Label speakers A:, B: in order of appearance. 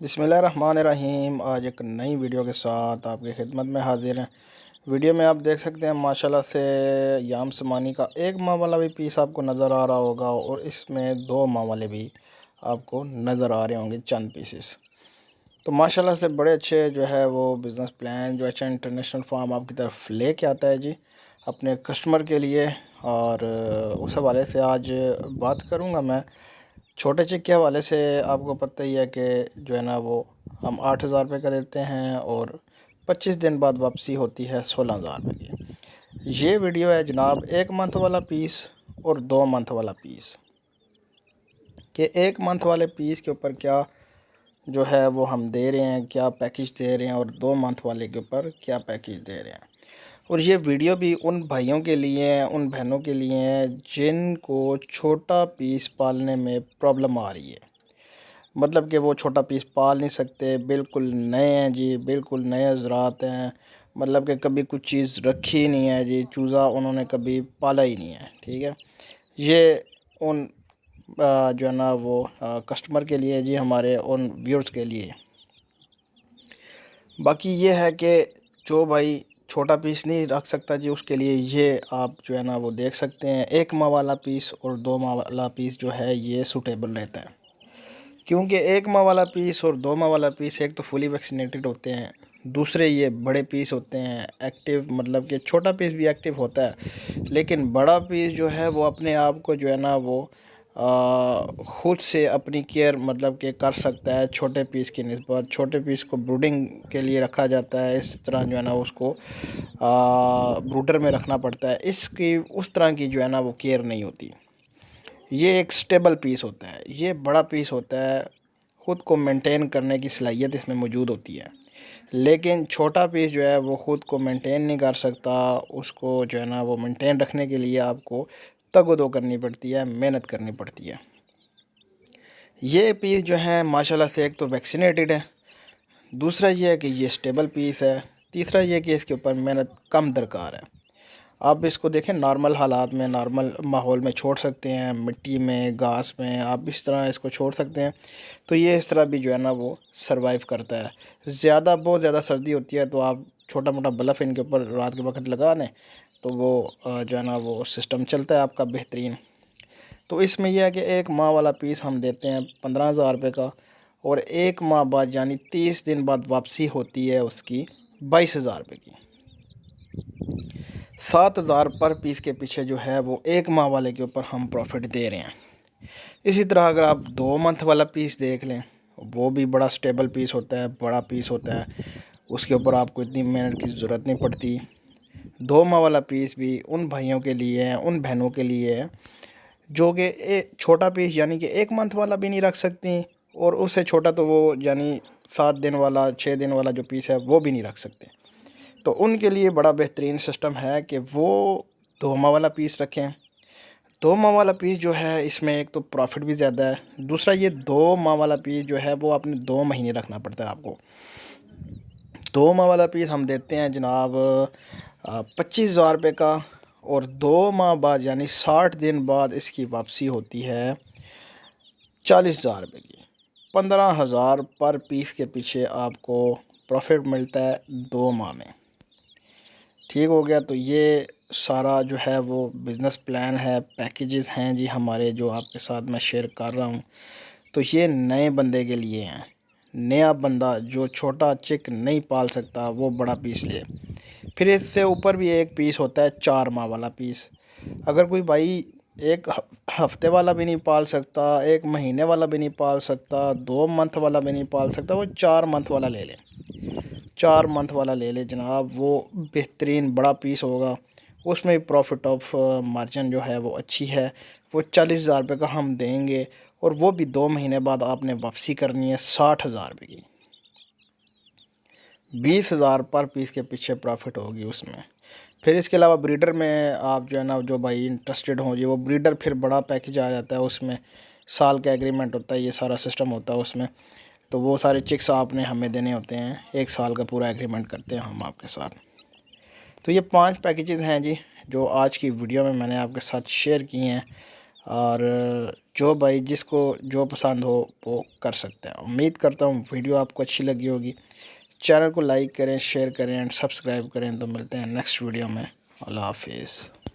A: बिस्मिल्लाहिर्रहमानिर्रहीम। आज एक नई वीडियो के साथ आपकी खिदमत में हाजिर हैं। वीडियो में आप देख सकते हैं माशाल्लाह से याम समानी का 1 माह वाला भी पीस आपको नज़र आ रहा होगा और इसमें 2 माह वाले भी आपको नज़र आ रहे होंगे चंद पीसेस। तो माशाल्लाह से बड़े अच्छे जो है वो बिज़नेस प्लान जो अच्छा इंटरनेशनल फार्म आपकी तरफ लेके आता है जी अपने कस्टमर के लिए। और उस हवाले से आज बात करूँगा मैं छोटे चेक के हवाले से। आपको पता ही है कि जो है ना वो हम 8,000 रुपये का देते हैं और 25 दिन बाद वापसी होती है 16,000 रुपये की। ये वीडियो है जनाब 1 मंथ वाला पीस और 2 मंथ वाला पीस कि 1 मंथ वाले पीस के ऊपर क्या जो है वो हम दे रहे हैं, क्या पैकेज दे रहे हैं, और 2 मंथ वाले के ऊपर क्या पैकेज दे रहे हैं। और ये वीडियो भी उन भाइयों के लिए हैं, उन बहनों के लिए हैं जिनको छोटा पीस पालने में प्रॉब्लम आ रही है। मतलब कि वो छोटा पीस पाल नहीं सकते, बिल्कुल नए हैं जी, बिल्कुल नए हज़रात हैं। मतलब कि कभी कुछ चीज़ रखी नहीं है जी, चूज़ा उन्होंने कभी पाला ही नहीं है। ठीक है, ये उन जो है ना वो कस्टमर के लिए जी, हमारे उन व्यूअर्स के लिए। बाकी ये है कि जो भाई छोटा पीस नहीं रख सकता जी, उसके लिए ये आप जो है ना वो देख सकते हैं 1 माह वाला पीस और 2 माह वाला पीस जो है ये सूटेबल रहता है। क्योंकि 1 माह वाला पीस और 2 माह वाला पीस एक तो फुली वैक्सीनेटेड होते हैं, दूसरे ये बड़े पीस होते हैं एक्टिव। मतलब कि छोटा पीस भी एक्टिव होता है लेकिन बड़ा पीस जो है वो अपने आप को जो है ना वो ख़ुद से अपनी केयर मतलब कि कर सकता है। छोटे पीस की निस्बत छोटे पीस को ब्रूडिंग के लिए रखा जाता है, इस तरह जो है ना उसको ब्रूडर में रखना पड़ता है। इसकी उस तरह की जो है ना वो केयर नहीं होती। ये एक स्टेबल पीस होता है, ये बड़ा पीस होता है, ख़ुद को मेंटेन करने की सलाहियत इसमें मौजूद होती है। लेकिन छोटा पीस जो है वो ख़ुद को मेंटेन नहीं कर सकता, उसको जो है ना वो मेंटेन रखने के लिए आपको तगदो करनी पड़ती है, मेहनत करनी पड़ती है। ये पीस जो है माशाल्लाह से एक तो वैक्सीनेटेड है, दूसरा ये है कि ये स्टेबल पीस है, तीसरा ये कि इसके ऊपर मेहनत कम दरकार है। आप इसको देखें नॉर्मल हालात में, नॉर्मल माहौल में छोड़ सकते हैं, मिट्टी में, घास में, आप इस तरह इसको छोड़ सकते हैं तो ये इस तरह भी जो है ना वो सरवाइव करता है। बहुत ज़्यादा सर्दी होती है तो आप छोटा मोटा बल्ब इनके ऊपर रात के वक्त लगा लें तो वो जो है ना वो सिस्टम चलता है आपका बेहतरीन। तो इसमें यह है कि 1 माह वाला पीस हम देते हैं 15,000 रुपये का और 1 माह बाद यानी 30 दिन बाद वापसी होती है उसकी 22,000 रुपये की। 7,000 पर पीस के पीछे जो है वो 1 माह वाले के ऊपर हम प्रॉफिट दे रहे हैं। इसी तरह अगर आप 2 मंथ वाला पीस देख लें, वो भी बड़ा स्टेबल पीस होता है, बड़ा पीस होता है, उसके ऊपर आपको इतनी मेहनत की ज़रूरत नहीं पड़ती। 2 माह वाला पीस भी उन भाइयों के लिए है, उन बहनों के लिए है जो कि छोटा पीस यानी कि 1 मंथ वाला भी नहीं रख सकती और उससे छोटा तो वो यानी 7 दिन वाला, 6 दिन वाला जो पीस है वो भी नहीं रख सकते। तो उनके लिए बड़ा बेहतरीन सिस्टम है कि वो 2 माह वाला पीस रखें। 2 माह वाला पीस जो है इसमें एक तो प्रॉफिट भी ज़्यादा है, दूसरा ये 2 माह वाला पीस जो है वो आपने 2 महीने रखना पड़ता है आपको। 2 माह वाला पीस हम देते हैं जनाब 25,000 रुपये का और 2 माह बाद यानी 60 दिन बाद इसकी वापसी होती है 40,000 रुपये की। 15,000 पर पीस के पीछे आपको प्रॉफिट मिलता है 2 माह में। ठीक हो गया। तो ये सारा जो है वो बिज़नेस प्लान है, पैकेजेस हैं जी हमारे जो आपके साथ मैं शेयर कर रहा हूँ। तो ये नए बंदे के लिए हैं, नया बंदा जो छोटा चिक नहीं पाल सकता वो बड़ा पीस ले। फिर इससे ऊपर भी एक पीस होता है 4 माह वाला पीस। अगर कोई भाई एक हफ्ते वाला भी नहीं पाल सकता, 1 महीने वाला भी नहीं पाल सकता, 2 मंथ वाला भी नहीं पाल सकता, वो 4 मंथ वाला ले ले। 4 मंथ वाला ले ले जनाब, वो बेहतरीन बड़ा पीस होगा। उसमें प्रॉफिट ऑफ मार्जिन जो है वो अच्छी है। वो 40,000 रुपये का हम देंगे और वो भी 2 महीने बाद आपने वापसी करनी है 60,000 रुपये की। 20,000 पर पीस के पीछे प्रॉफिट होगी उसमें। फिर इसके अलावा ब्रीडर में आप जो है ना जो भाई इंटरेस्टेड हो जी, वो ब्रीडर फिर बड़ा पैकेज आ जाता है, उसमें साल का एग्रीमेंट होता है, ये सारा सिस्टम होता है उसमें। तो वो सारे चिक्स आपने हमें देने होते हैं, 1 साल का पूरा एग्रीमेंट करते हैं हम आपके साथ। तो ये 5 पैकेजेस हैं जी जो आज की वीडियो में मैंने आपके साथ शेयर किए हैं। और जो भाई जिसको जो पसंद हो वो कर सकते हैं। उम्मीद करता हूँ वीडियो आपको अच्छी लगी होगी। चैनल को लाइक करें, शेयर करें एंड सब्सक्राइब करें। तो मिलते हैं नेक्स्ट वीडियो में। अल्लाह हाफिज़।